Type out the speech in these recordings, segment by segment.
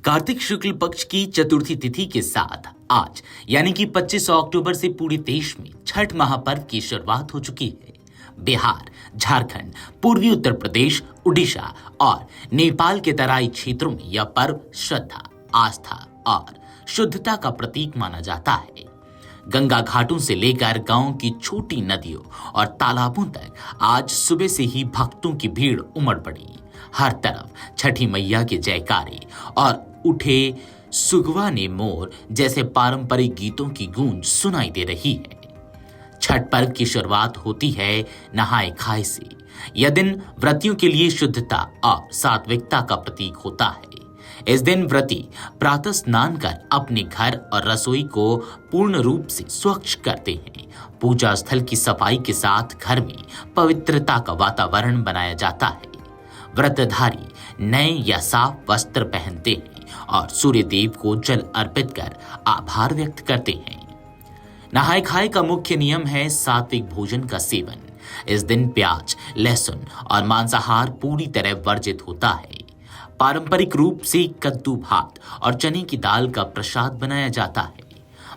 कार्तिक शुक्ल पक्ष की चतुर्थी तिथि के साथ आज यानी कि 25 अक्टूबर से पूरे देश में छठ महापर्व की शुरुआत हो चुकी है। बिहार, झारखंड, पूर्वी उत्तर प्रदेश, उड़ीसा और नेपाल के तराई क्षेत्रों में यह पर्व श्रद्धा, आस्था और शुद्धता का प्रतीक माना जाता है। गंगा घाटों से लेकर गांव की छोटी नदियों और तालाबों तक आज सुबह से ही भक्तों की भीड़ उमड़ पड़ी। हर तरफ छठी मैया के जयकारे और उठे सुगवा ने मोर जैसे पारंपरिक गीतों की गूंज सुनाई दे रही है। छठ पर्व की शुरुआत होती है नहाए खाए से। यह दिन व्रतियों के लिए शुद्धता और सात्विकता का प्रतीक होता है। इस दिन व्रती प्रातः स्नान कर अपने घर और रसोई को पूर्ण रूप से स्वच्छ करते हैं। पूजा स्थल की सफाई के साथ घर में पवित्रता का वातावरण बनाया जाता है। व्रतधारी नए या साफ वस्त्र पहनते हैं और सूर्य देव को जल अर्पित कर आभार व्यक्त करते हैं। नहाय खाए का मुख्य नियम है सात्विक भोजन का सेवन। इस दिन प्याज, लहसुन और मांसाहार पूरी तरह वर्जित होता है। पारंपरिक रूप से कद्दू भात और चने की दाल का प्रसाद बनाया जाता है।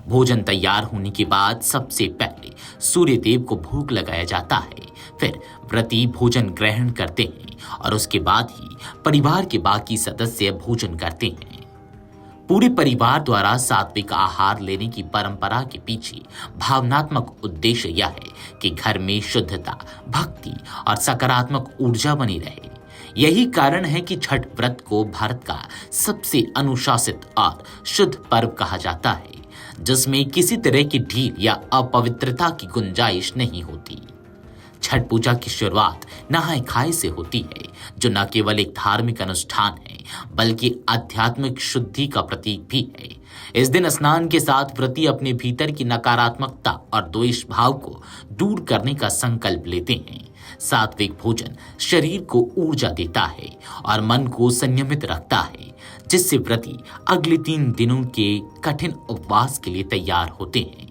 भोजन तैयार होने के बाद सबसे पहले सूर्य देव को भोग लगाया जाता है। फिर व्रती भोजन ग्रहण करते हैं और उसके बाद ही परिवार के बाकी सदस्य भोजन करते हैं। पूरे परिवार द्वारा सात्विक आहार लेने की परंपरा के पीछे भावनात्मक उद्देश्य यह है कि घर में शुद्धता, भक्ति और सकारात्मक ऊर्जा बनी रहे। यही कारण है कि छठ व्रत को भारत का सबसे अनुशासित और शुद्ध पर्व कहा जाता है, जिसमें किसी तरह की ढील या अपवित्रता की गुंजाइश नहीं होती। छठ पूजा की शुरुआत नहाय खाए से होती है, जो न केवल एक धार्मिक अनुष्ठान है बल्कि आध्यात्मिक शुद्धि का प्रतीक भी है। इस दिन स्नान के साथ व्रती अपने भीतर की नकारात्मकता और द्वेष भाव को दूर करने का संकल्प लेते हैं। सात्विक भोजन शरीर को ऊर्जा देता है और मन को संयमित रखता है, जिससे व्रती अगले 3 दिनों के कठिन उपवास के लिए तैयार होते हैं।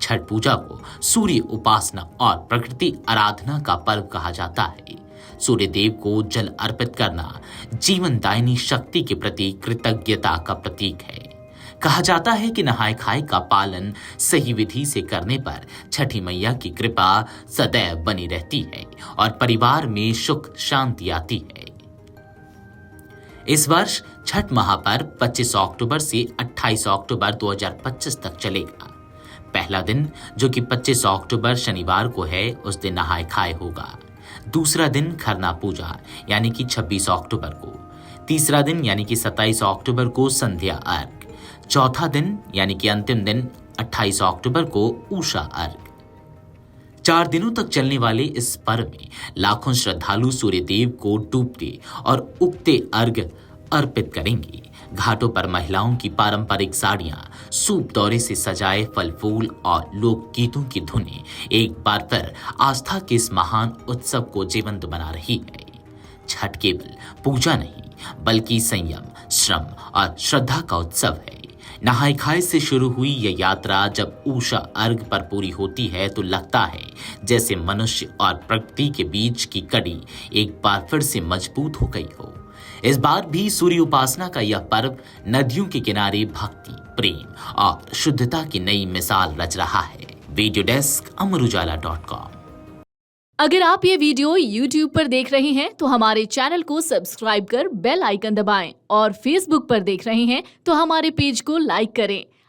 छठ पूजा को सूर्य उपासना और प्रकृति आराधना का पर्व कहा जाता है। सूर्य देव को जल अर्पित करना जीवनदायिनी शक्ति के प्रति कृतज्ञता का प्रतीक है। कहा जाता है कि नहाय खाए का पालन सही विधि से करने पर छठी मैया की कृपा सदैव बनी रहती है और परिवार में सुख शांति आती है। इस वर्ष छठ महापर्व 25 अक्टूबर से 28 अक्टूबर 2025 तक चलेगा। पहला दिन, जो कि 25 अक्टूबर शनिवार को है, उस दिन नहाय खाए होगा। दूसरा दिन खरना पूजा यानी कि 26 अक्टूबर को। तीसरा दिन यानी कि 27 अक्टूबर को संध्या अर्घ। चौथा दिन यानी कि अंतिम दिन 28 अक्टूबर को उषा अर्घ। 4 दिनों तक चलने वाले इस पर्व में लाखों श्रद्धालु सूर्य देव को डूबते और उगते अर्घ अर्पित करेंगे। घाटों पर महिलाओं की पारंपरिक साड़ियां, सूप दौरे से सजाए फल फूल और लोक गीतों की धुनें एक बार फिर आस्था के इस महान उत्सव को जीवंत बना रही है। छठ केवल पूजा नहीं बल्कि संयम, श्रम और श्रद्धा का उत्सव है। नहाय खाए से शुरू हुई यह यात्रा जब उषा अर्घ पर पूरी होती है तो लगता है जैसे मनुष्य और प्रकृति के बीच की कड़ी एक बार फिर से मजबूत हो गई हो। इस बार भी सूर्य उपासना का यह पर्व नदियों के किनारे भक्ति, प्रेम और शुद्धता की नई मिसाल रच रहा है। वीडियो डेस्क अमरुजाला.com। अगर आप ये वीडियो YouTube पर देख रहे हैं तो हमारे चैनल को सब्सक्राइब कर बेल आइकन दबाएं और Facebook पर देख रहे हैं तो हमारे पेज को लाइक करें।